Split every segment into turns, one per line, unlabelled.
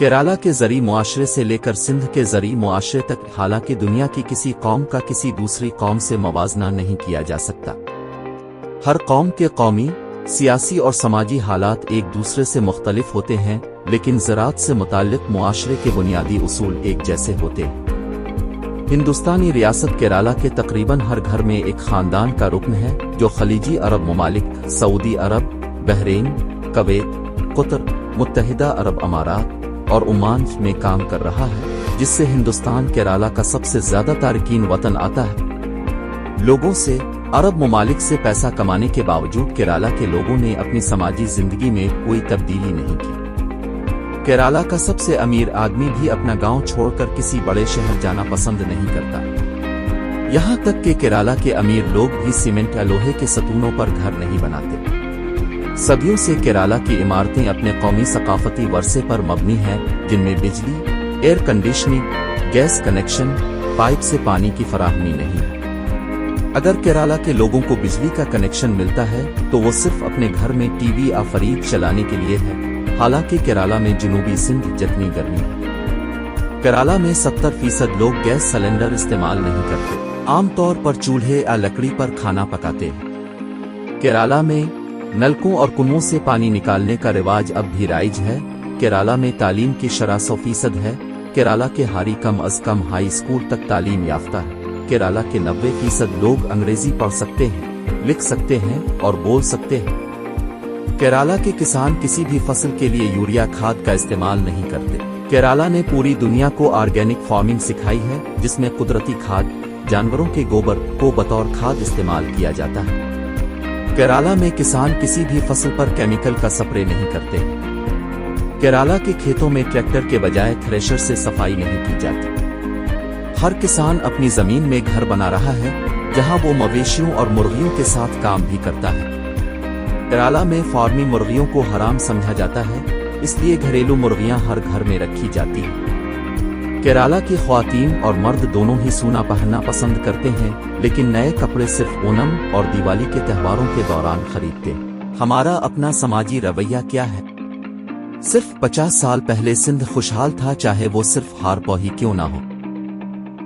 केरला के ज़री मुआशरे से लेकर सिंध के ज़री मुआशरे तक, हालांकि दुनिया की किसी कौम का किसी दूसरी कौम से मवाजना नहीं किया जा सकता। हर कौम के कौमी, सियासी और समाजी हालात एक दूसरे से मुख्तलिफ होते हैं, लेकिन ज़राअत से मुताल्लिक़ मुआशरे के बुनियादी उसूल एक जैसे होते हैं। हिंदुस्तानी रियासत केरला के तकरीबन हर घर में एक ख़ानदान का रुकन है जो खलीजी अरब ममालिक सऊदी अरब, बहरीन, कवैत, कतर, मुत्तहिदा अरब अमारात और ओमान में काम कर रहा है, जिससे हिंदुस्तान केरला का सबसे ज्यादा तारकीन वतन आता है। लोगों से अरब ममालिक से पैसा कमाने के बावजूद केरला के लोगों ने अपनी समाजी जिंदगी में कोई तब्दीली नहीं की। केरला का सबसे अमीर आदमी भी अपना गांव छोड़कर किसी बड़े शहर जाना पसंद नहीं करता। यहां तक कि केरला के अमीर लोग भी सीमेंट या लोहे के सतूनों पर घर नहीं बनाते। सदियों से केरला की इमारतें अपने कौमी सकाफती वर्से पर मबनी हैं, जिनमें बिजली, air conditioning, gas connection, pipe से पानी की फराहमी नहीं है। अगर केरला के लोगों को बिजली का कनेक्शन मिलता है तो वो सिर्फ अपने घर में टीवी या फ्रिज चलाने के लिए है। हालांकि केरला में जनूबी सिंध जितनी गर्मी है, केरला में 70% लोग गैस सिलेंडर इस्तेमाल नहीं करते, आमतौर पर चूल्हे या लकड़ी पर खाना पकाते हैं। केरला में नलकों और कुओं से पानी निकालने का रिवाज अब भी राइज है। केरला में तालीम की शरह 100% है। केरला के हारी कम अज कम हाई स्कूल तक तालीम याफ्ता है। केरला के 90% लोग अंग्रेजी पढ़ सकते हैं, लिख सकते हैं और बोल सकते हैं। केरला के किसान किसी भी फसल के लिए यूरिया खाद का इस्तेमाल नहीं करते। केरला ने पूरी दुनिया को ऑर्गेनिक फार्मिंग सिखाई है, जिसमें कुदरती खाद, जानवरों के गोबर को बतौर खाद इस्तेमाल किया जाता है। केरला में किसान किसी भी फसल पर केमिकल का स्प्रे नहीं करते। केरला के खेतों में ट्रैक्टर के बजाय थ्रेशर से सफाई नहीं की जाती। हर किसान अपनी जमीन में घर बना रहा है, जहां वो मवेशियों और मुर्गियों के साथ काम भी करता है। केरला में फार्मी मुर्गियों को हराम समझा जाता है, इसलिए घरेलू मुर्गियां हर घर में रखी जाती हैं। केरला की ख्वातीन और मर्द दोनों ही सूना पहनना पसंद करते हैं, लेकिन नए कपड़े सिर्फ ओणम और दिवाली के त्योहारों के दौरान खरीदते हैं। हमारा अपना समाजी रवैया क्या है? सिर्फ 50 साल पहले सिंध खुशहाल था, चाहे वो सिर्फ हारपो ही क्यों ना हो।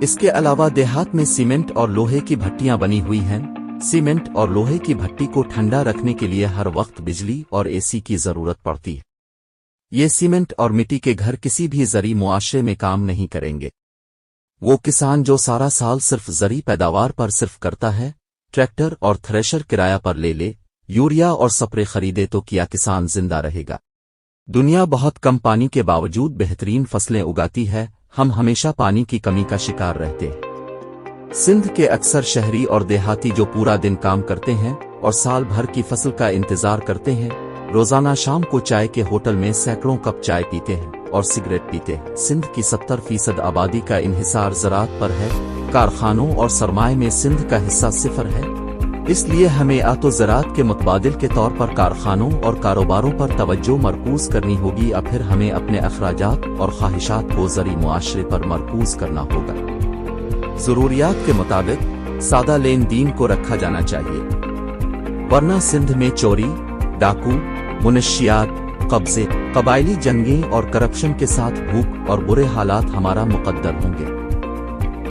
इसके अलावा देहात में सीमेंट और लोहे की भट्टियां बनी हुई हैं। सीमेंट और लोहे की भट्टी को ठंडा रखने के लिए हर वक्त बिजली और एसी की जरूरत पड़ती है। ये सीमेंट और मिट्टी के घर किसी भी ज़री मुआशरे में काम नहीं करेंगे। वो किसान जो सारा साल सिर्फ ज़री पैदावार पर सिर्फ करता है, ट्रैक्टर और थ्रेशर किराया पर ले, यूरिया और स्प्रे खरीदे तो क्या किसान जिंदा रहेगा? दुनिया बहुत कम पानी के बावजूद बेहतरीन फसलें उगाती है। हम हमेशा पानी की कमी का शिकार रहते हैं। सिंध के अक्सर शहरी और देहाती जो पूरा दिन काम करते हैं और साल भर की फसल का इंतजार करते हैं, रोजाना शाम को चाय के होटल में सैकड़ों कप चाय पीते हैं और सिगरेट पीते हैं। सिंध की 70% आबादी का इन्हिसार ज़राअत पर है। कारखानों और सरमाए में सिंध का हिस्सा 0 है। इसलिए हमें या तो ज़राअत के मुतबादिल के तौर पर कारखानों और कारोबारों पर तवज्जो मरकूज करनी होगी, या फिर हमें अपने अखराजात और ख्वाहिशात को ज़री मुआशरे पर मरकूज करना होगा। ज़रूरियात के मुताबिक सादा लेन देन को रखा जाना चाहिए, वरना सिंध में चोरी, डाकू, मुनशियात, कब्जे, कबायली जंगें और करप्शन के साथ भूख और बुरे हालात हमारा मुकद्दर होंगे।